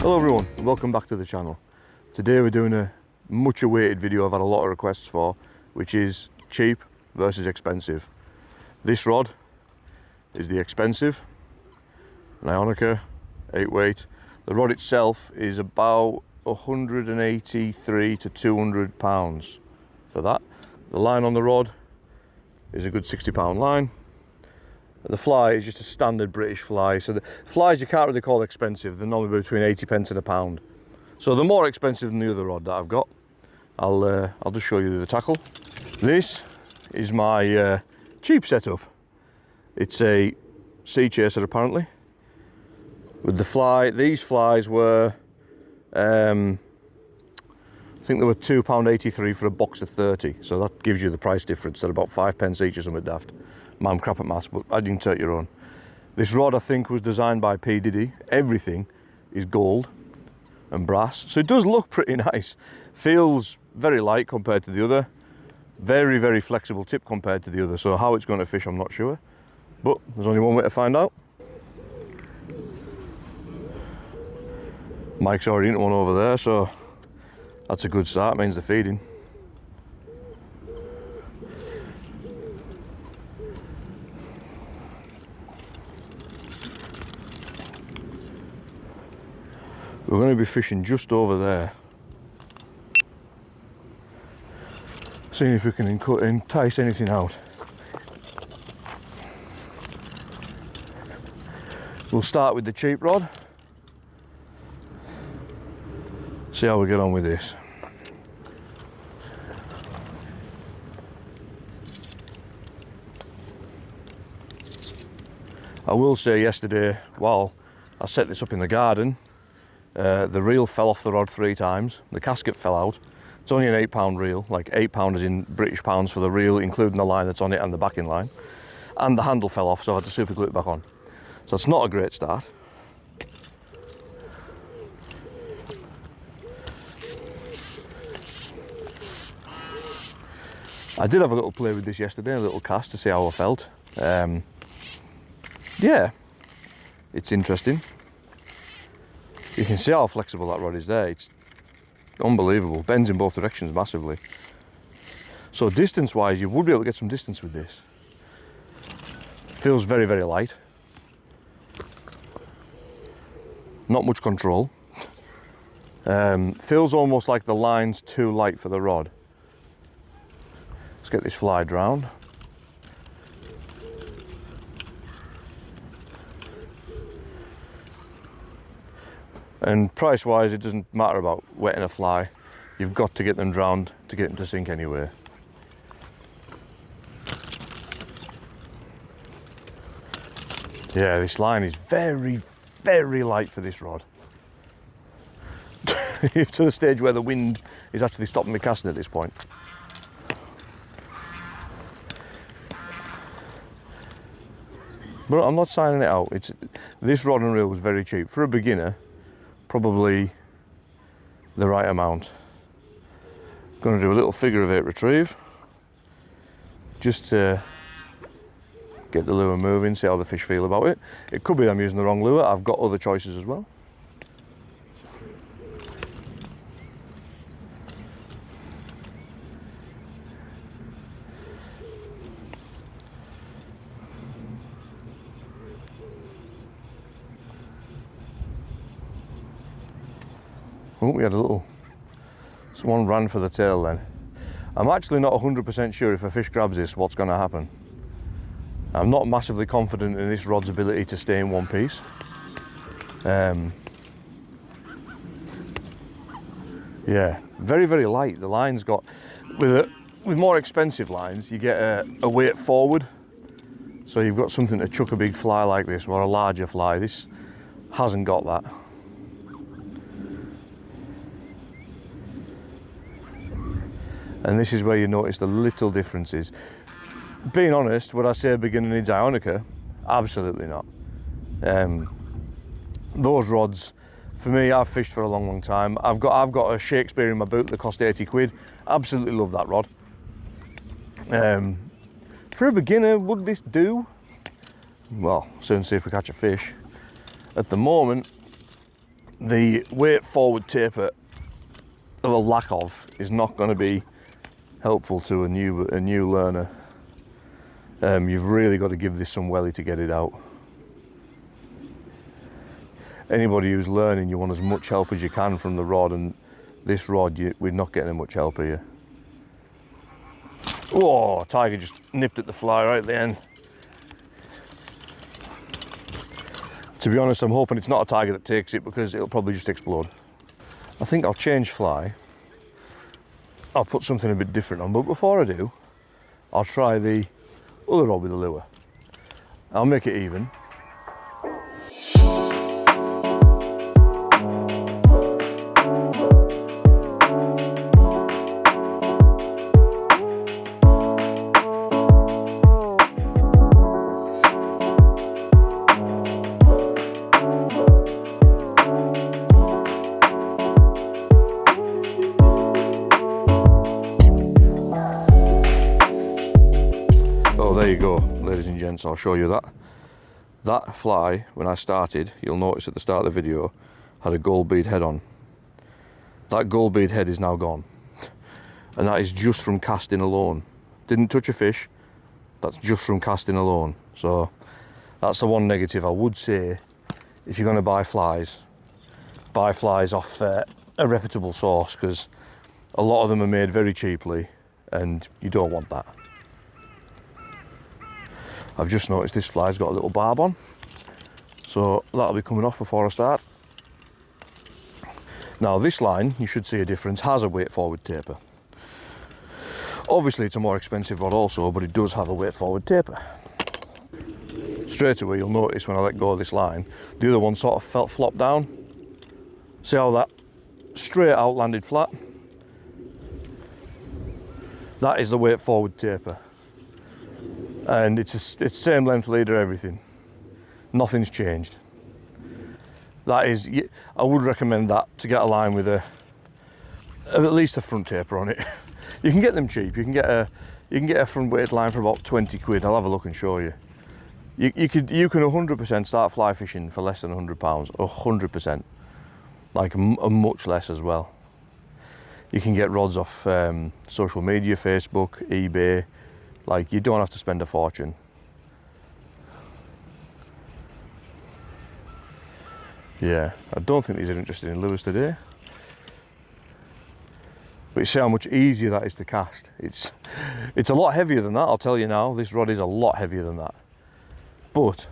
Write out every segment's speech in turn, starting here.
Hello everyone, and welcome back to the channel. Today we're doing a much awaited video I've had a lot of requests for, which is cheap versus expensive. This rod is the expensive, an Ionic 8 weight. The rod itself is about 183 to 200 pounds for that. The line on the rod is a good 60 pound line. The fly is just a standard British fly. So the flies you can't really call expensive. They're normally between 80 pence and £1. So they're more expensive than the other rod that I've got. I'll just show you the tackle. This is my cheap setup. It's a sea chaser apparently. With the fly, these flies were, I think they were £2.83 for a box of 30. So that gives you the price difference. They're about 5 pence each or something daft. I'm crap at maths, but I didn't take your own. This rod I think was designed by P. Diddy. Everything is gold and brass. So it does look pretty nice. Feels very light compared to the other. Very, very flexible tip compared to the other. So how it's going to fish, I'm not sure. But there's only one way to find out. Mike's already into one over there, so that's a good start. It means they're feeding. We're going to be fishing just over there, seeing if we can entice anything out. We'll start with the cheap rod, see how we get on with this. I will say yesterday, while I set this up in the garden, the reel fell off the rod 3 times. The casket fell out. It's only an £8 reel, like £8 is in British pounds for the reel, including the line that's on it and the backing line. And the handle fell off, so I had to super glue it back on. So it's not a great start. I did have a little play with this yesterday, a little cast to see how I felt. Yeah, it's interesting. You can see how flexible that rod is there. It's unbelievable. Bends in both directions massively. So distance wise, you would be able to get some distance with this. Feels very, very light. Not much control. Feels almost like the line's too light for the rod. Let's get this fly drowned. And price wise, it doesn't matter about wetting a fly. You've got to get them drowned to get them to sink anyway. Yeah, this line is very, very light for this rod. To the stage where the wind is actually stopping me casting at this point. But I'm not signing it out. This rod and reel was very cheap. For a beginner, probably the right amount. Going to do a little figure of 8 retrieve, just to get the lure moving, see how the fish feel about it. It could be I'm using the wrong lure. I've got other choices as well. Oh, we had a little, one ran for the tail then. I'm actually not 100% sure if a fish grabs this, what's going to happen. I'm not massively confident in this rod's ability to stay in one piece. Yeah, very, very light. The line's got, with more expensive lines, you get a weight forward. So you've got something to chuck a big fly like this, or a larger fly. This hasn't got that. And this is where you notice the little differences. Being honest, would I say a beginner needs Ionic? Absolutely not. Those rods, for me, I've fished for a long, long time. I've got a Shakespeare in my boot that cost 80 quid. Absolutely love that rod. For a beginner, would this do? Well, soon see if we catch a fish. At the moment, the weight forward taper, or a lack of, is not going to be helpful to a new learner. You've really got to give this some welly to get it out. Anybody who's learning, you want as much help as you can from the rod, and this rod, we're not getting much help here. Oh, tiger just nipped at the fly right at the end. To be honest, I'm hoping it's not a tiger that takes it, because it'll probably just explode. I think I'll change fly. I'll put something a bit different on, but before I do, I'll try the other rod with the lure. I'll make it even. There you go, ladies and gents, I'll show you that. That fly, when I started, you'll notice at the start of the video, had a gold bead head on. That gold bead head is now gone. And that is just from casting alone. Didn't touch a fish, that's just from casting alone. So that's the one negative. I would say, if you're going to buy flies off a reputable source, because a lot of them are made very cheaply and you don't want that. I've just noticed this fly's got a little barb on, so that'll be coming off before I start. Now this line, you should see a difference, has a weight forward taper. Obviously it's a more expensive rod also, but it does have a weight forward taper. Straight away you'll notice when I let go of this line, the other one sort of felt flop down. See how that straight out landed flat? That is the weight forward taper. And it's same length leader, everything. Nothing's changed. That is, I would recommend that to get a line with at least a front taper on it. You can get them cheap. You can get a front weighted line for about 20 quid. I'll have a look and show you. You can 100% start fly fishing for less than £100, 100%. Like much less as well. You can get rods off social media, Facebook, eBay. Like, you don't have to spend a fortune. Yeah, I don't think these are interested in lures today. But you see how much easier that is to cast. It's a lot heavier than that, I'll tell you now. This rod is a lot heavier than that. But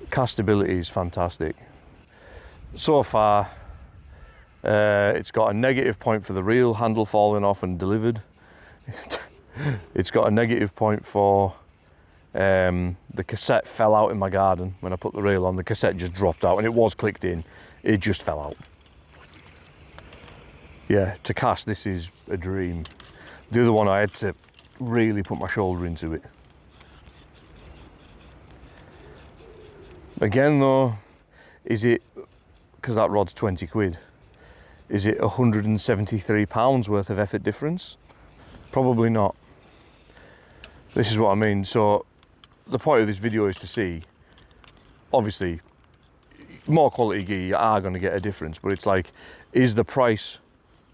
castability is fantastic. So far, it's got a negative point for the reel handle falling off and delivered. It's got a negative point for the cassette fell out in my garden when I put the reel on. The cassette just dropped out, and it was clicked in, it just fell out. Yeah, to cast, this is a dream. The other one, I had to really put my shoulder into it. Again though, is it, because that rod's 20 quid, is it £173 worth of effort difference? Probably not. This is what I mean. So the point of this video is to see, obviously, more quality gear, you are going to get a difference, but it's like, is the price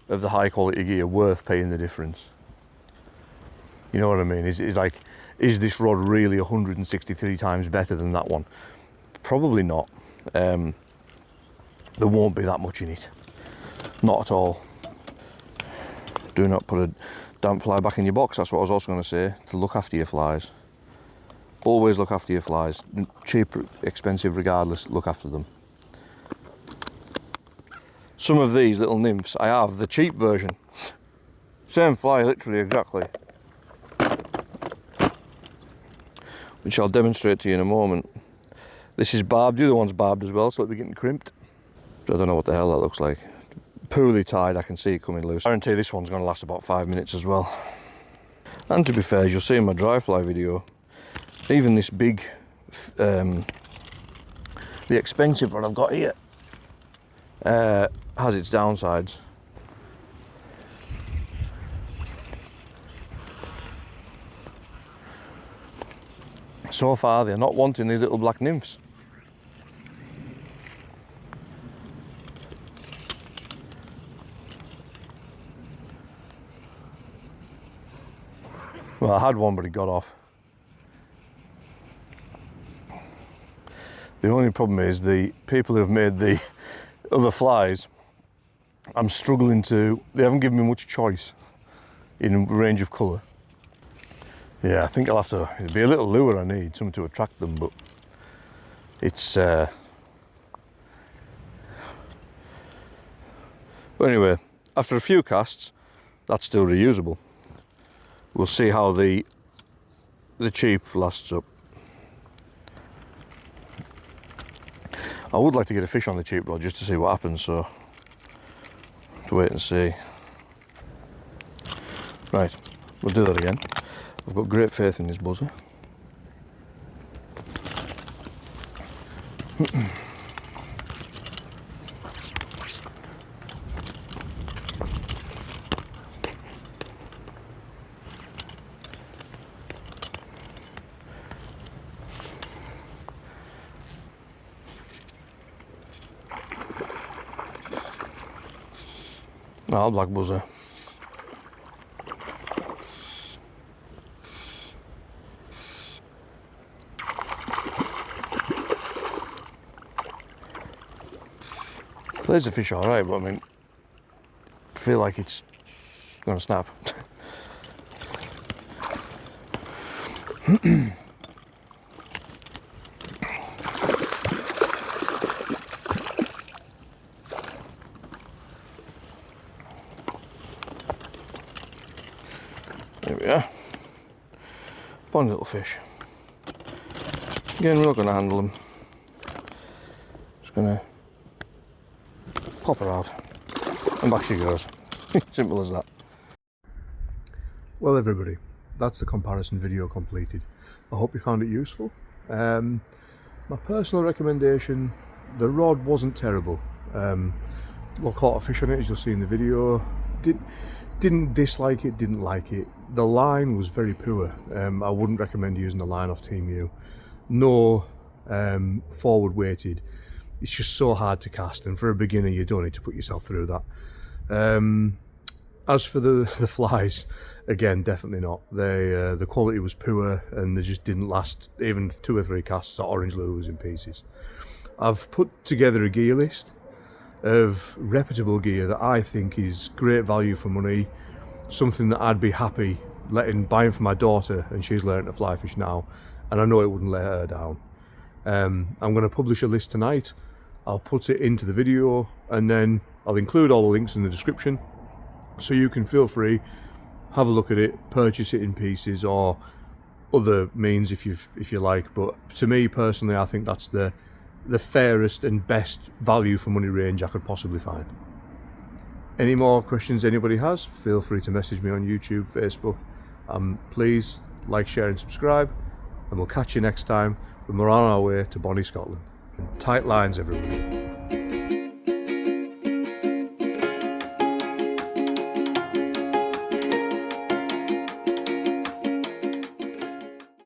of the high quality gear worth paying the difference? You know what I mean? Is this rod really 163 times better than that one? Probably not. There won't be that much in it. Not at all. Do not put a damp fly back in your box. That's what I was also going to say, to look after your flies. Always look after your flies. Cheap, expensive, regardless, look after them. Some of these little nymphs, I have the cheap version. Same fly, literally, exactly. Which I'll demonstrate to you in a moment. This is barbed, the other one's barbed as well, so it'll be getting crimped. I don't know what the hell that looks like. Poorly tied, I can see it coming loose. I guarantee this one's going to last about 5 minutes as well. And to be fair, as you'll see in my dry fly video, even this big, the expensive one I've got here, has its downsides. So far, they're not wanting these little black nymphs. Well, I had one, but it got off. The only problem is the people who have made the other flies, I'm struggling to, they haven't given me much choice in range of colour. Yeah, I think I'll have to, it'll be a little lure I need, something to attract them, but it's, but anyway, after a few casts, that's still reusable. We'll see how the cheap lasts up. I would like to get a fish on the cheap rod just to see what happens, so to wait and see. Right, we'll do that again. I've got great faith in this buzzer. Oh, black buzzer. Plays the fish all right, but I mean, I feel like it's gonna snap. There we are. Fun little fish. Again, we're not going to handle them. Just going to pop her out and back she goes. Simple as that. Well, everybody, that's the comparison video completed. I hope you found it useful. My personal recommendation, the rod wasn't terrible. Well, caught a fish on it, as you'll see in the video. Didn't dislike it, didn't like it. The line was very poor. I wouldn't recommend using the line off Team U. No forward weighted. It's just so hard to cast, and for a beginner you don't need to put yourself through that. As for the flies, again, definitely not. The quality was poor, and they just didn't last even 2 or 3 casts. That orange lure was in pieces. I've put together a gear list of reputable gear that I think is great value for money, something that I'd be happy buying for my daughter, and she's learning to fly fish now, and I know it wouldn't let her down. I'm going to publish a list tonight. I'll put it into the video, and then I'll include all the links in the description, so you can feel free, have a look at it, purchase it in pieces or other means if you like. But to me personally, I think that's the fairest and best value for money range I could possibly find. Any more questions anybody has, feel free to message me on YouTube, Facebook. Please like, share and subscribe, and we'll catch you next time when we're on our way to Bonnie, Scotland. And tight lines, everybody.